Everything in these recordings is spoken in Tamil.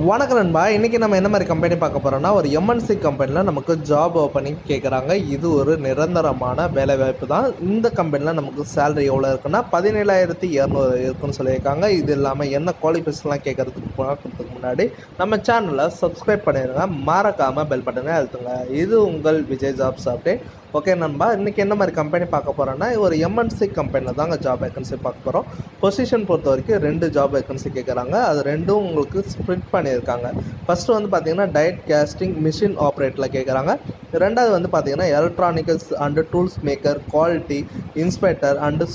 வணக்கம் நண்பா. இன்றைக்கி நம்ம என்ன மாதிரி கம்பெனி பார்க்க போகிறோம்னா, ஒரு எம்என்சி கம்பெனியில் நமக்கு ஜாப் ஓப்பனிங் கேட்குறாங்க. இது ஒரு நிரந்தரமான வேலைவாய்ப்பு தான். இந்த கம்பெனியில் நமக்கு சேலரி எவ்வளோ இருக்குன்னா 17,200 இருக்குன்னு சொல்லியிருக்காங்க. இது இல்லாமல் என்ன குவாலிஃபிகேஷன்லாம் கேட்குறதுக்கு பார்க்குறதுக்கு முன்னாடி நம்ம சேனலை சப்ஸ்கிரைப் பண்ணிடுங்க. மறக்காமல் பெல் பட்டனை அழுத்துங்க. இது உங்கள் விஜய் ஜாப்ஸ் அப்டேட். ஓகே நண்பா, இன்றைக்கி என்ன மாதிரி கம்பெனி பார்க்க போகிறோன்னா, ஒரு எம்என்சி கம்பெனியில் தாங்க ஜாப் வேக்கன்சி பார்க்க போகிறோம். பொசிஷன் பொறுத்த வரைக்கும் 2 ஜாப் வேக்கன்சி கேட்குறாங்க. அது ரெண்டும் உங்களுக்கு ஸ்ப்ளிட் பண்ணியிருக்காங்க. ஃபஸ்ட்டு வந்து பார்த்தீங்கன்னா டயட் கேஸ்டிங் மிஷின் ஆப்ரேட்டில் கேட்குறாங்க. ரெண்டாவது வந்து பார்த்தீங்கன்னா electricals and tools maker, quality inspector and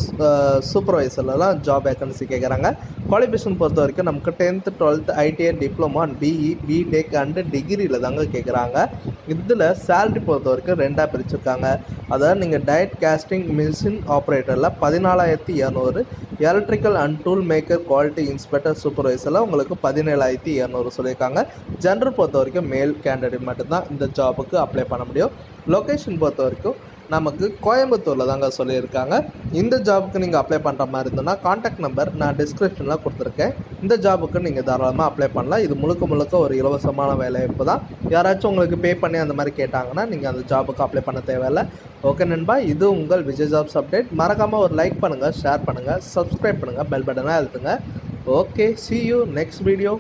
சூப்பர்வைசர்லாம் ஜாப் வேக்கன்சி கேட்குறாங்க. குவாலிஃபிகேஷன் பொறுத்த வரைக்கும் நமக்கு 10th 12th ITI diploma BE BTech and டிகிரியில் தாங்க கேட்குறாங்க. இதில் சேலரி பொறுத்த வரைக்கும் 2ஆக பிரிச்சுருக்காங்க. அதாவது நீங்கள் டயட் கேஸ்டிங் மிஷின் ஆப்ரேட்டரில் 14,200, electrical and tool maker quality inspector சூப்பர்வைசரில் உங்களுக்கு 17,200 சொல்லியிருக்காங்க. ஜெண்டர் பொறுத்த வரைக்கும் மேல் கேண்டிடேட் மட்டும்தான் இந்த ஜாபுக்கு அப்ளை பண்ண முடியும். லொக்கேஷன் பொறுத்த வரைக்கும் நமக்கு கோயம்புத்தூரில் தாங்க சொல்லியிருக்காங்க. இந்த ஜாபுக்கு நீங்கள் அப்ளை பண்ணுற மாதிரி இருந்ததுன்னா கான்டாக்ட் நம்பர் நான் டிஸ்கிரிப்ஷனில் கொடுத்துருக்கேன். இந்த ஜாபுக்கு நீங்கள் தாராளமாக அப்ளை பண்ணலாம். இது முழுக்க ஒரு இலவசமான வேலைவாய்ப்பு தான். யாராச்சும் உங்களுக்கு பே பண்ணி அந்த மாதிரி கேட்டாங்கன்னா நீங்கள் அந்த ஜாபுக்கு அப்ளை பண்ண தேவையில்லை. ஓகே நண்பா, இது உங்கள் விஜய் ஜாப்ஸ் அப்டேட். மறக்காமல் ஒரு லைக் பண்ணுங்கள், ஷேர் பண்ணுங்கள், சப்ஸ்கிரைப் பண்ணுங்கள், பெல் பட்டனை அழுத்துங்க. Okay, see you next video.